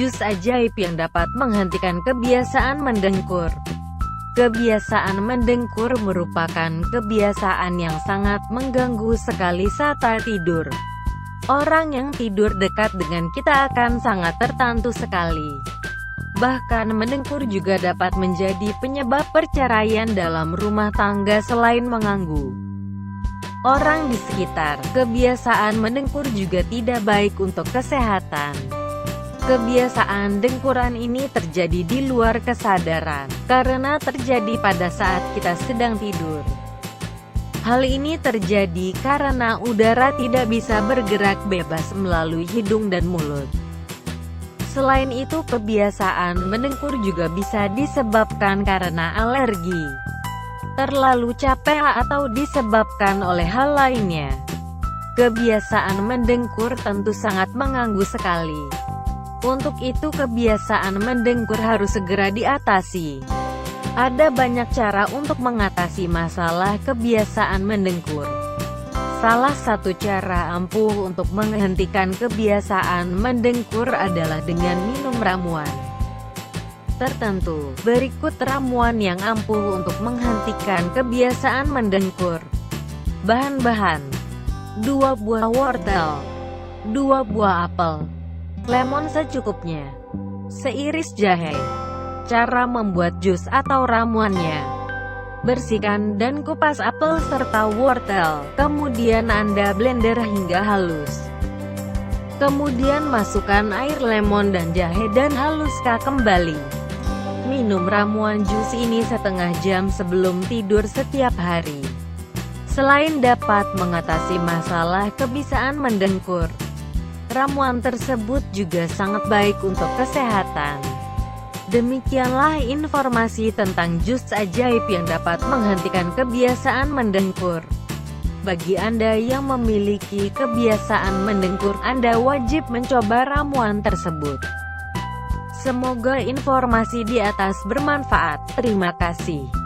jus ajaib yang dapat menghentikan kebiasaan mendengkur. Kebiasaan mendengkur merupakan kebiasaan yang sangat mengganggu sekali saat tidur. Orang yang tidur dekat dengan kita akan sangat tertantu sekali. Bahkan mendengkur juga dapat menjadi penyebab perceraian dalam rumah tangga selain mengganggu orang di sekitar. Kebiasaan mendengkur juga tidak baik untuk kesehatan. Kebiasaan dengkuran ini terjadi di luar kesadaran, karena terjadi pada saat kita sedang tidur. Hal ini terjadi karena udara tidak bisa bergerak bebas melalui hidung dan mulut. Selain itu, kebiasaan mendengkur juga bisa disebabkan karena alergi, terlalu capek atau disebabkan oleh hal lainnya. Kebiasaan mendengkur tentu sangat mengganggu sekali. Untuk itu kebiasaan mendengkur harus segera diatasi. Ada banyak cara untuk mengatasi masalah kebiasaan mendengkur. Salah satu cara ampuh untuk menghentikan kebiasaan mendengkur adalah dengan minum ramuan tertentu. Berikut ramuan yang ampuh untuk menghentikan kebiasaan mendengkur. Bahan-bahan: 2 buah wortel, 2 buah apel, lemon secukupnya, seiris jahe. Cara membuat jus atau ramuannya: bersihkan dan kupas apel serta wortel, kemudian Anda blender hingga halus. Kemudian masukkan air lemon dan jahe dan haluskan kembali. Minum ramuan jus ini setengah jam sebelum tidur setiap hari. Selain dapat mengatasi masalah kebiasaan mendengkur, ramuan tersebut juga sangat baik untuk kesehatan. Demikianlah informasi tentang jus ajaib yang dapat menghentikan kebiasaan mendengkur. Bagi Anda yang memiliki kebiasaan mendengkur, Anda wajib mencoba ramuan tersebut. Semoga informasi di atas bermanfaat. Terima kasih.